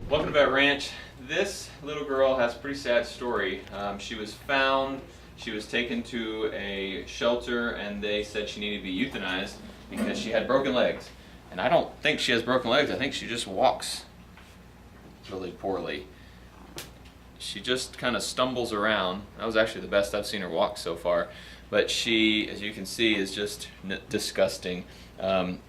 Welcome to Vet Ranch. This little girl has a pretty sad story. She was found, she was taken to a shelter, and they said she needed to be euthanized because she had broken legs. And I don't think she has broken legs, I think she just walks really poorly. She just kind of stumbles around. That was actually the best I've seen her walk so far. But she, as you can see, is just disgusting.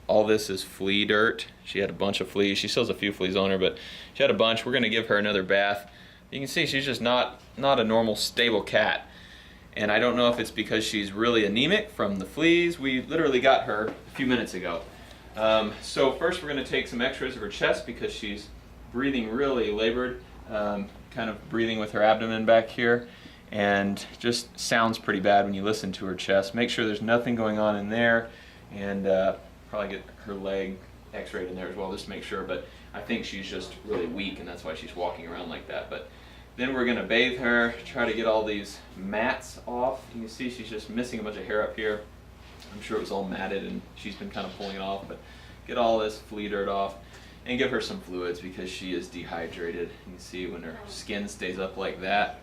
All this is flea dirt. She had a bunch of fleas. She still has a few fleas on her, but she had a bunch. We're gonna give her another bath. You can see she's just not a normal, stable cat. And I don't know if it's because she's really anemic from the fleas. We literally got her a few minutes ago. So first we're gonna take some x-rays of her chest because she's breathing really labored, kind of breathing with her abdomen back here, and just sounds pretty bad when you listen to her chest. Make sure there's nothing going on in there, and probably get her leg x-rayed in there as well just to make sure, but I think she's just really weak and that's why she's walking around like that. But then we're gonna bathe her, try to get all these mats off. You can see she's just missing a bunch of hair up here. I'm sure it was all matted and she's been kind of pulling it off, but get all this flea dirt off and give her some fluids because she is dehydrated. You can see when her skin stays up like that,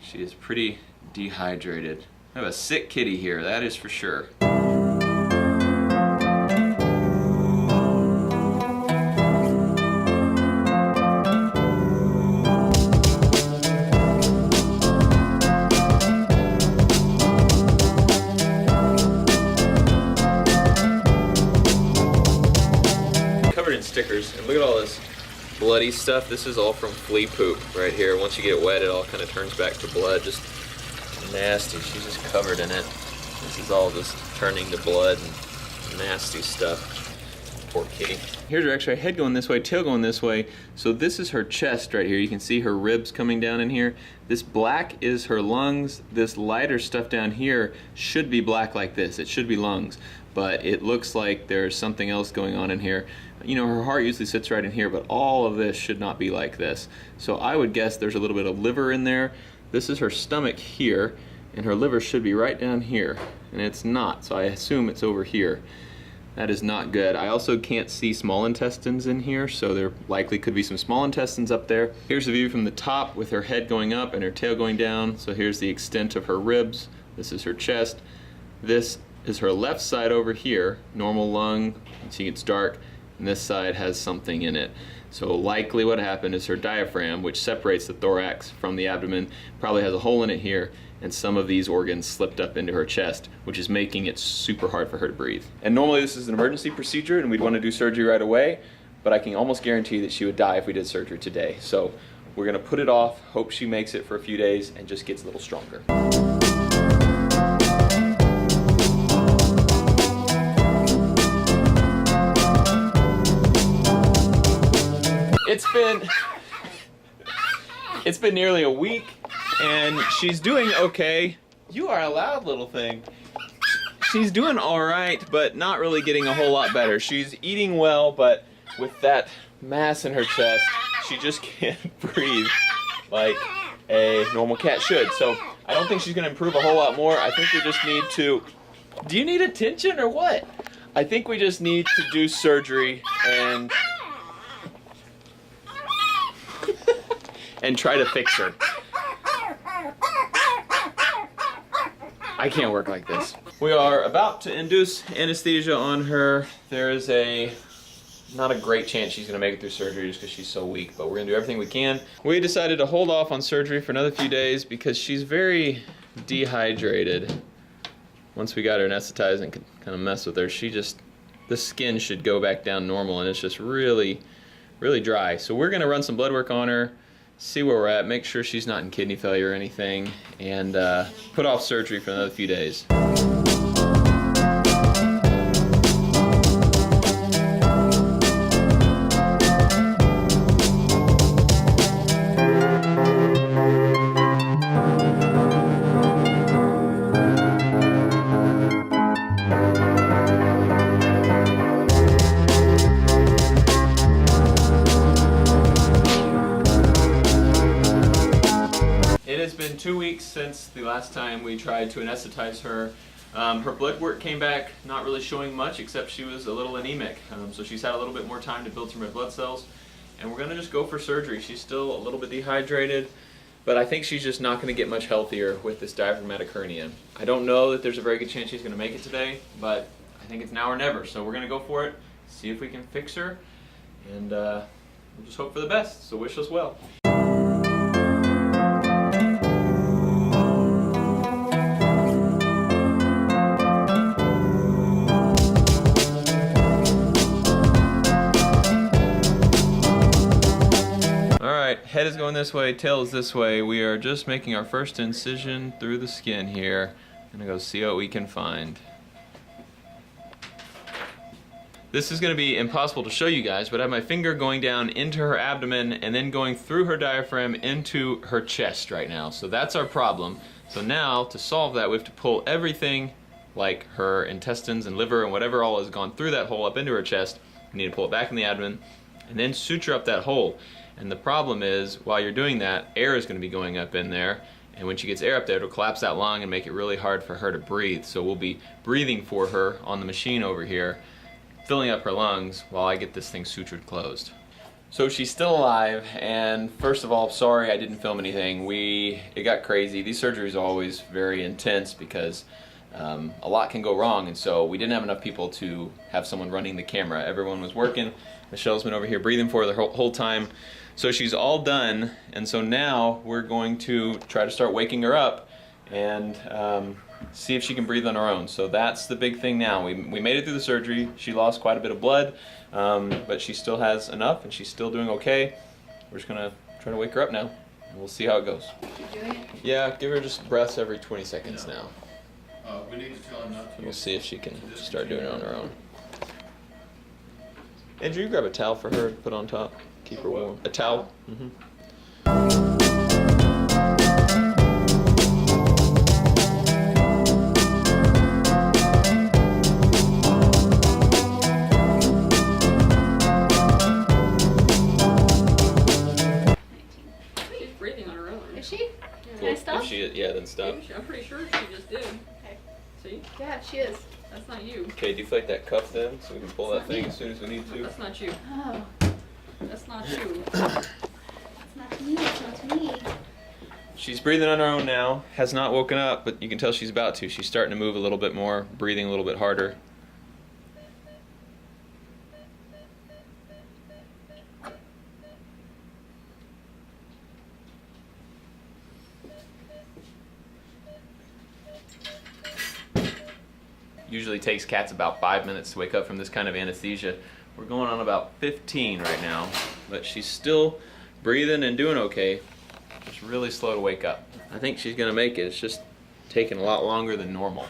she is pretty dehydrated. I have a sick kitty here, that is for sure. Covered in stickers, and look at all this bloody stuff. This is all from flea poop right here. Once you get it wet, it all kind of turns back to blood. Just nasty. She's just covered in it. This is all just turning to blood and nasty stuff. Poor kitty. Here's her x-ray. Head going this way, tail going this way. So this is her chest right here. You can see her ribs coming down in here. This black is her lungs. This lighter stuff down here should be black like this. It should be lungs. But it looks like there's something else going on in here. You know, her heart usually sits right in here, but all of this should not be like this. So I would guess there's a little bit of liver in there. This is her stomach here, and her liver should be right down here, and it's not, so I assume it's over here. That is not good. I also can't see small intestines in here, so there likely could be some small intestines up there. Here's the view from the top with her head going up and her tail going down. So here's the extent of her ribs. This is her chest. This is her left side over here, normal lung. You can see it's dark, and this side has something in it. So likely what happened is her diaphragm, which separates the thorax from the abdomen, probably has a hole in it here, and some of these organs slipped up into her chest, which is making it super hard for her to breathe. And normally this is an emergency procedure and we'd want to do surgery right away, but I can almost guarantee that she would die if we did surgery today. So we're gonna put it off, hope she makes it for a few days and just gets a little stronger. It's been nearly a week and she's doing okay. You are a loud little thing. She's doing all right, but not really getting a whole lot better. She's eating well, but with that mass in her chest, she just can't breathe like a normal cat should. So I don't think she's gonna improve a whole lot more. I think we just need to, do you need attention or what? I think we just need to do surgery and try to fix her. I can't work like this. We are about to induce anesthesia on her. There is not a great chance she's gonna make it through surgery just because she's so weak, but we're gonna do everything we can. We decided to hold off on surgery for another few days because she's very dehydrated. Once we got her anesthetized and could kind of mess with her, the skin should go back down normal and it's just really, really dry. So we're gonna run some blood work on her, see where we're at, make sure she's not in kidney failure or anything, and put off surgery for another few days. It has been 2 weeks since the last time we tried to anesthetize her. Her blood work came back not really showing much, except she was a little anemic. So she's had a little bit more time to build some red blood cells, and we're gonna just go for surgery. She's still a little bit dehydrated, but I think she's just not gonna get much healthier with this diaphragmatic hernia. I don't know that there's a very good chance she's gonna make it today, but I think it's now or never. So we're gonna go for it, see if we can fix her, and we'll just hope for the best. So wish us well. Head is going this way, tail is this way. We are just making our first incision through the skin here. I'm gonna go see what we can find. This is gonna be impossible to show you guys, but I have my finger going down into her abdomen and then going through her diaphragm into her chest right now. So that's our problem. So now, to solve that, we have to pull everything, like her intestines and liver and whatever all has gone through that hole up into her chest. We need to pull it back in the abdomen and then suture up that hole. And the problem is, while you're doing that, air is going to be going up in there, and when she gets air up there, it'll collapse that lung and make it really hard for her to breathe. So we'll be breathing for her on the machine over here, filling up her lungs while I get this thing sutured closed. So she's still alive, and first of all, sorry I didn't film anything. It got crazy. These surgeries are always very intense because a lot can go wrong, and so we didn't have enough people to have someone running the camera. Everyone was working. Michelle's been over here breathing for her the whole time. So she's all done, and so now we're going to try to start waking her up and see if she can breathe on her own. So that's the big thing now. We made it through the surgery. She lost quite a bit of blood, but she still has enough, and she's still doing okay. We're just gonna try to wake her up now, and we'll see how it goes. Keep doing it? Yeah, give her just breaths every 20 seconds now. We need to tell her not to. We'll see if she can start doing it on her own. Andrew, you grab a towel for her to put on top. Keep her warm. A towel? Mm-hmm. She's breathing on her own. Is she? Yeah. Can I stop? Yeah, then stop. I'm pretty sure she just did. Okay. See? Yeah, she is. That's not you. Okay, deflate that cuff then, so we can pull that thing as soon as we need to. That's not you. Oh, That's not you. it's not me. It's not me. She's breathing on her own now, has not woken up, but you can tell she's about to. She's starting to move a little bit more, breathing a little bit harder. Usually takes cats about 5 minutes to wake up from this kind of anesthesia. We're going on about 15 right now, but she's still breathing and doing okay. Just really slow to wake up. I think she's gonna make it. It's just taking a lot longer than normal.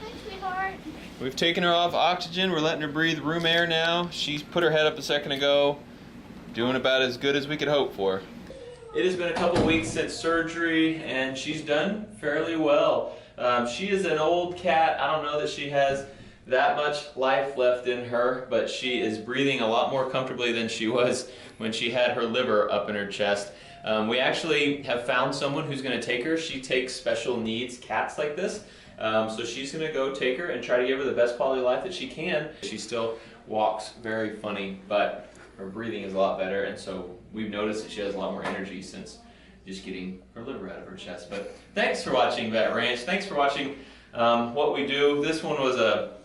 Hi, sweetheart. We've taken her off oxygen. We're letting her breathe room air now. She's put her head up a second ago, doing about as good as we could hope for. It has been a couple weeks since surgery, and she's done fairly well. She is an old cat. I don't know that she has that much life left in her, but she is breathing a lot more comfortably than she was when she had her liver up in her chest. We actually have found someone who's going to take her. She takes special needs cats like this. So she's going to go take her and try to give her the best quality of life that she can. She still walks very funny, but her breathing is a lot better, and so we've noticed that she has a lot more energy since just getting her liver out of her chest. But thanks for watching Vet Ranch. Thanks for watching what we do. This one was a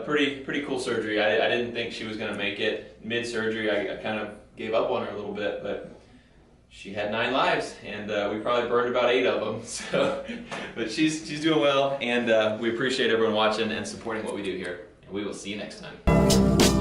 pretty cool surgery. I didn't think she was going to make it. Mid-surgery, I kind of gave up on her a little bit, but she had 9 lives, and we probably burned about 8 of them. So, but she's doing well, and we appreciate everyone watching and supporting what we do here. And we will see you next time.